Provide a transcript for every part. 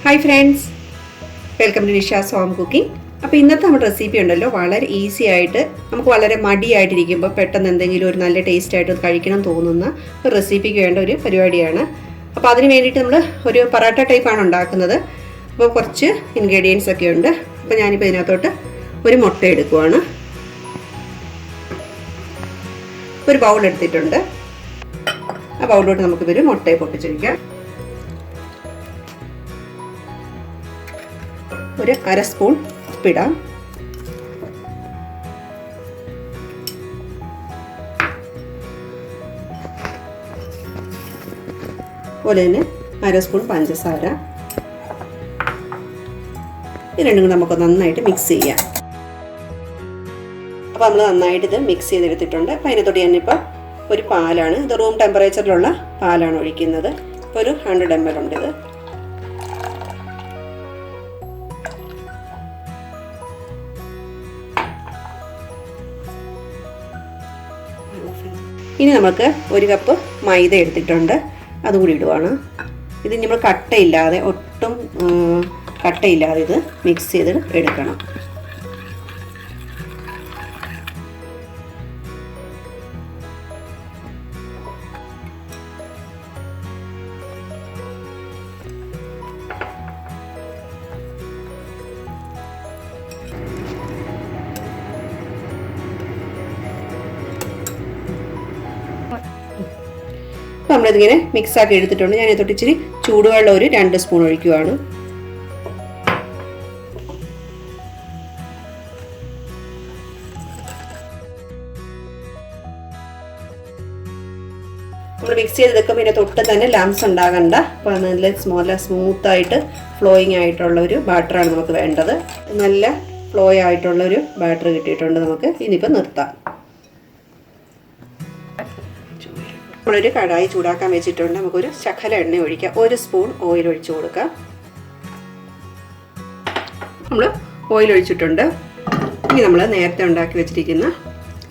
Hi friends, welcome to Nisha's home cooking. അപ്പോൾ ഇന്നത്തെ നമ്മുടെ റെസിപ്പി ഉണ്ടല്ലോ, വളരെ ഈസി ആയിട്ട് നമുക്ക് വളരെ മടിയായിട്ടിരിക്കുമ്പോൾ പെട്ടെന്ന് എന്തെങ്കിലും ഒരു നല്ല ടേസ്റ്റ് ആയിട്ട് കഴിക്കണം തോന്നുന്ന ഒരു റെസിപ്പിക്ക് വേണ്ട ഒരു പരിപാടിയാണ്. അപ്പോൾ അതിന് വേണ്ടിയിട്ട് നമ്മൾ ഒരു പറാട്ട ടൈപ്പാണ് ഉണ്ടാക്കുന്നത്. അപ്പോൾ കുറച്ച് ഇൻഗ്രീഡിയൻസ് ഒക്കെ ഉണ്ട്. അപ്പോൾ ഞാനിപ്പോൾ ഇതിനകത്തോട്ട് ഒരു മുട്ട എടുക്കുവാണ്. ഒരു ബൗൾ എടുത്തിട്ടുണ്ട്. ആ ബൗളിലോട്ട് നമുക്കിതൊരു മുട്ടയെ പൊട്ടിച്ചൊഴിക്കാം. ഒരു അര സ്പൂൺ ഉപ്പിടാം. അതുപോലെ തന്നെ അര സ്പൂൺ പഞ്ചസാര. ഇത് രണ്ടും കൂടെ നമുക്ക് നന്നായിട്ട് മിക്സ് ചെയ്യാം. അപ്പോൾ നമ്മൾ നന്നായിട്ട് ഇത് മിക്സ് ചെയ്തെടുത്തിട്ടുണ്ട്. അപ്പോൾ അതിനകത്തോട്ട് ഞാനിപ്പോൾ ഒരു പാലാണ്, ഇത് റൂം ടെമ്പറേച്ചറിലുള്ള പാലാണ് ഒഴിക്കുന്നത്. ഇപ്പോൾ ഒരു 100 ml ഉണ്ട്. ഇത് ഇനി നമുക്ക് ഒരു കപ്പ് മൈദ എടുത്തിട്ടുണ്ട്, അതുകൂടി ഇടുവാണ്. ഇത് നമ്മൾ കട്ടയില്ലാതെ, ഒട്ടും കട്ടയില്ലാതെ ഇത് മിക്സ് ചെയ്ത് എടുക്കണം. അപ്പോൾ നമ്മളിതിങ്ങനെ മിക്സാക്കി എടുത്തിട്ടുണ്ട്. ഞാൻ ഇതിട്ട് ഇച്ചിരി ചൂടുവെള്ളം ഒരു 2 സ്പൂൺ ഒഴിക്കുവാണ്. നമ്മൾ മിക്സ് ചെയ്തെടുക്കുമ്പോൾ ഇതിനെ തൊട്ട് തന്നെ ലംസ് ഉണ്ടാകണ്ട. അപ്പോൾ നല്ല സ്മൂത്തായിട്ട് ഫ്ലോയിങ് ആയിട്ടുള്ള ഒരു ബാറ്ററാണ് നമുക്ക് വേണ്ടത്. നല്ല ഫ്ലോ ആയിട്ടുള്ള ഒരു ബാറ്റർ കിട്ടിയിട്ടുണ്ട്. നമുക്ക് ഇനിയിപ്പോൾ നിർത്താം. നമ്മളൊരു കടായി ചൂടാക്കാൻ വെച്ചിട്ടുണ്ട്. നമുക്കൊരു ശകല എണ്ണ ഒഴിക്കാം. 1 സ്പൂൺ ഓയിൽ ഒഴിച്ചു കൊടുക്കാം. നമ്മൾ ഓയിൽ ഒഴിച്ചിട്ടുണ്ട്. ഇനി നമ്മൾ നേരത്തെ ഉണ്ടാക്കി വെച്ചിരിക്കുന്ന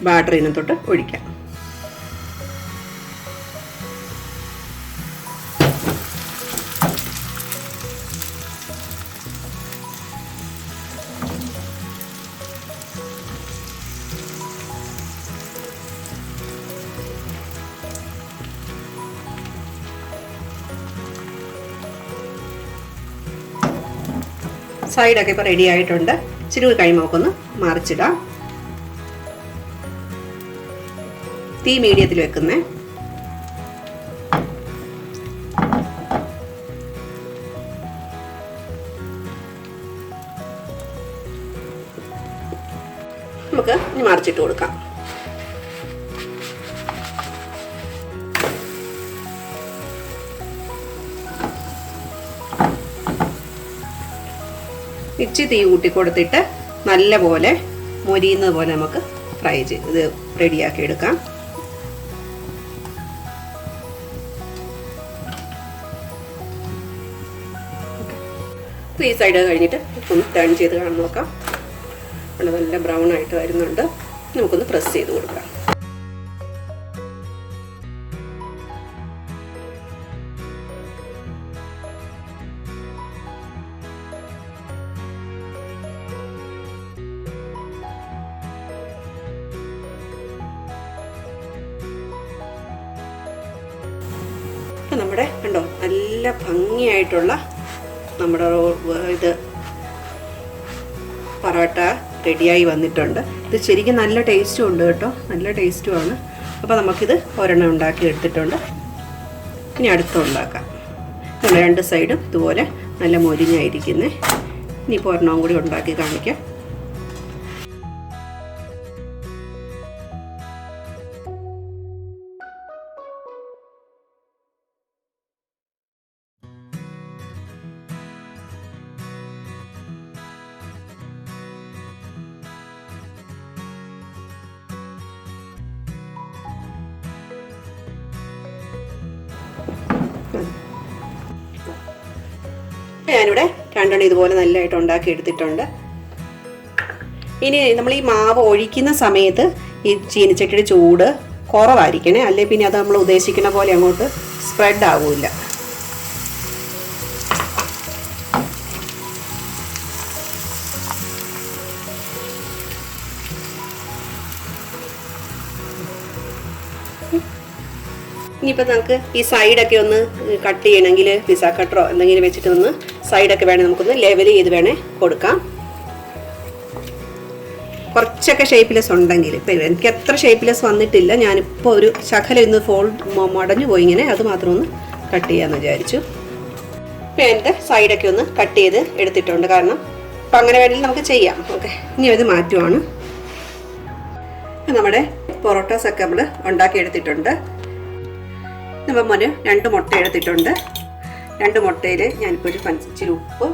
ബാറ്റർ ഇതിനകത്തോട്ട് ഒഴിക്കാം. സൈഡൊക്കെ ഇപ്പോൾ റെഡി ആയിട്ടുണ്ട്. ഇച്ചിരി കഴിയുമ്പോൾ നമുക്കൊന്ന് മറിച്ചിടാം. തീ മീഡിയത്തിൽ വെക്കുന്നേ. നമുക്ക് ഇനി മറിച്ചിട്ട് കൊടുക്കാം. ഇച്ചിരി തീ കൂട്ടി കൊടുത്തിട്ട് നല്ല പോലെ മൊരിയുന്നത് പോലെ നമുക്ക് ഫ്രൈ ചെയ്ത് ഇത് റെഡിയാക്കി എടുക്കാം. ഈ സൈഡ് കഴിഞ്ഞിട്ട് ഒന്ന് ടേൺ ചെയ്ത് കാണാൻ നോക്കാം. നല്ല ബ്രൗൺ ആയിട്ട് വരുന്നുണ്ട്. നമുക്കൊന്ന് പ്രസ് ചെയ്ത് കൊടുക്കാം. നമ്മുടെ കണ്ടോ, നല്ല ഭംഗിയായിട്ടുള്ള നമ്മുടെ ഇത് പറാട്ട റെഡിയായി വന്നിട്ടുണ്ട്. ഇത് ശരിക്കും നല്ല ടേസ്റ്റും ഉണ്ട് കേട്ടോ, നല്ല ടേസ്റ്റുമാണ്. അപ്പോൾ നമുക്കിത് ഒരെണ്ണം ഉണ്ടാക്കി എടുത്തിട്ടുണ്ട്. ഇനി അടുത്ത ഉണ്ടാക്കാം. നമ്മൾ 2 സൈഡും ഇതുപോലെ നല്ല മൊരിഞ്ഞായിരിക്കുന്നേ. ഇനിയിപ്പോൾ ഒരെണ്ണം കൂടി ഉണ്ടാക്കി കാണിക്കാം. ഞാനിവിടെ 2 ഇതുപോലെ നല്ലതായിട്ട് ഉണ്ടാക്കി എടുത്തിട്ടുണ്ട്. ഇനി നമ്മൾ ഈ മാവ് ഒഴിക്കുന്ന സമയത്ത് ഈ ചീനിച്ചട്ടിയുടെ ചൂട് കുറവായിരിക്കണേ, അല്ലെങ്കിൽ പിന്നെ അത് നമ്മൾ ഉദ്ദേശിക്കുന്ന പോലെ അങ്ങോട്ട് സ്പ്രെഡ് ആവില്ല. ഇനിയിപ്പോൾ നമുക്ക് ഈ സൈഡൊക്കെ ഒന്ന് കട്ട് ചെയ്യണമെങ്കിൽ പിസ്സ കട്ടറോ എന്തെങ്കിലും വെച്ചിട്ട് ഒന്ന് സൈഡൊക്കെ വേണേൽ നമുക്കൊന്ന് ലെവൽ ചെയ്ത് വേണേൽ കൊടുക്കാം. കുറച്ചൊക്കെ ഷേപ്പ്ലെസ് ഉണ്ടെങ്കിൽ, ഇപ്പം എനിക്ക് എത്ര ഷേപ്പ്ലെസ് വന്നിട്ടില്ല, ഞാനിപ്പോൾ ഒരു ശകലം ഇന്ന് മടഞ്ഞു പോയി ഇങ്ങനെ, അത് മാത്രം ഒന്ന് കട്ട് ചെയ്യാമെന്ന് വിചാരിച്ചു. ഇപ്പം എൻ്റെ സൈഡൊക്കെ ഒന്ന് കട്ട് ചെയ്ത് എടുത്തിട്ടുണ്ട്. കാരണം അപ്പം അങ്ങനെ വേണമെങ്കിൽ നമുക്ക് ചെയ്യാം. ഓക്കെ, ഇനി അത് മാറ്റുവാണ്. നമ്മുടെ പൊറോട്ടാസൊക്കെ നമ്മൾ ഉണ്ടാക്കി എടുത്തിട്ടുണ്ട്. നമ്മൾ ഒരു 2 മുട്ട എടുത്തിട്ടുണ്ട്. 2 മുട്ടയിൽ ഞാനിപ്പോൾ ഒരു ഇച്ചിരി ഉപ്പ്,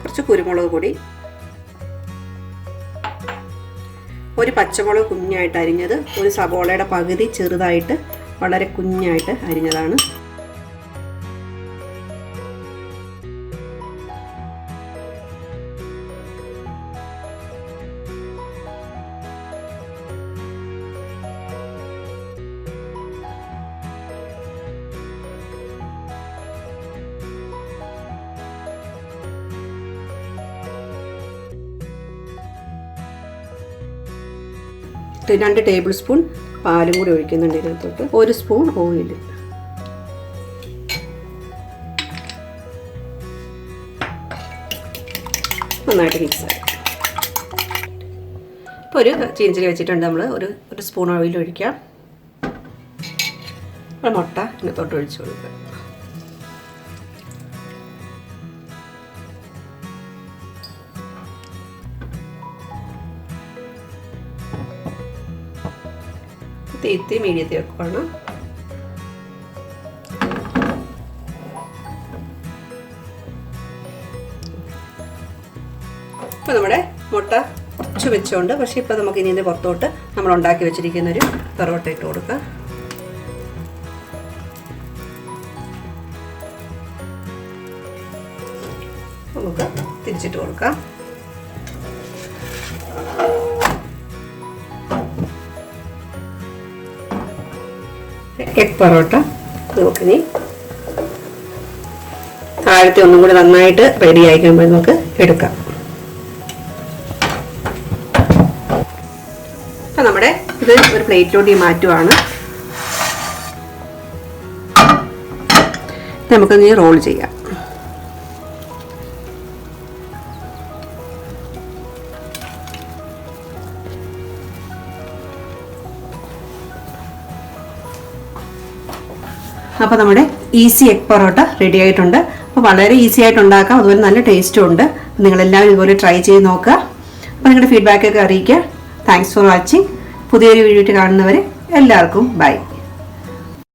കുറച്ച് കുരുമുളക് പൊടി, ഒരു പച്ചമുളക് കുഞ്ഞായിട്ട് അരിഞ്ഞത്, ഒരു സവോളയുടെ പകുതി ചെറുതായിട്ട് വളരെ കുഞ്ഞായിട്ട് അരിഞ്ഞതാണ്, ഒരു 2 ടേബിൾ സ്പൂൺ പാലും കൂടി ഒഴിക്കുന്നുണ്ട് ഇതിനകത്തോട്ട്, 1 സ്പൂൺ ഓയിൽ, നന്നായിട്ട് മിക്സ് ആയി. ഇപ്പോൾ ഒരു ചീനച്ചട്ടി വെച്ചിട്ടുണ്ട്. നമ്മൾ ഒരു സ്പൂൺ ഓയിൽ ഒഴിക്കാം. മുട്ട ഇതിനകത്തോട്ട് ഒഴിച്ചു കൊടുക്കുക. തീ മീഡിയത്തിൽ വെക്കുകയാണ്. ഇപ്പോൾ നമ്മുടെ മുട്ട കുറച്ച് വെച്ചുകൊണ്ട്, പക്ഷേ ഇപ്പോൾ നമുക്ക് ഇനി ഇതിൻ്റെ പുറത്തോട്ട് നമ്മൾ ഉണ്ടാക്കി വെച്ചിരിക്കുന്ന ഒരു പൊറോട്ട ഇട്ട് കൊടുക്കാം. നമുക്ക് തിരിച്ചിട്ട് കൊടുക്കാം. എഗ് പൊറോട്ട നമുക്കിനി താഴത്തെ ഒന്നും കൂടി നന്നായിട്ട് റെഡി ആയിക്കുമ്പോൾ നമുക്ക് എടുക്കാം. അപ്പം നമ്മുടെ ഇത് ഒരു പ്ലേറ്റിലോട്ട് മാറ്റുവാണ്. നമുക്കിനി റോൾ ചെയ്യാം. അപ്പോൾ നമ്മുടെ ഈസി എഗ് പൊറോട്ട റെഡി ആയിട്ടുണ്ട്. അപ്പോൾ വളരെ ഈസി ആയിട്ട് ഉണ്ടാക്കാം, അതുപോലെ നല്ല ടേസ്റ്റും ഉണ്ട്. നിങ്ങളെല്ലാവരും ഇതുപോലെ ട്രൈ ചെയ്ത് നോക്കുക. അപ്പോൾ നിങ്ങളുടെ ഫീഡ്ബാക്കൊക്കെ അറിയിക്കുക. Thanks for watching. പുതിയൊരു വീഡിയോ കാണുന്നവരെ എല്ലാവർക്കും ബൈ.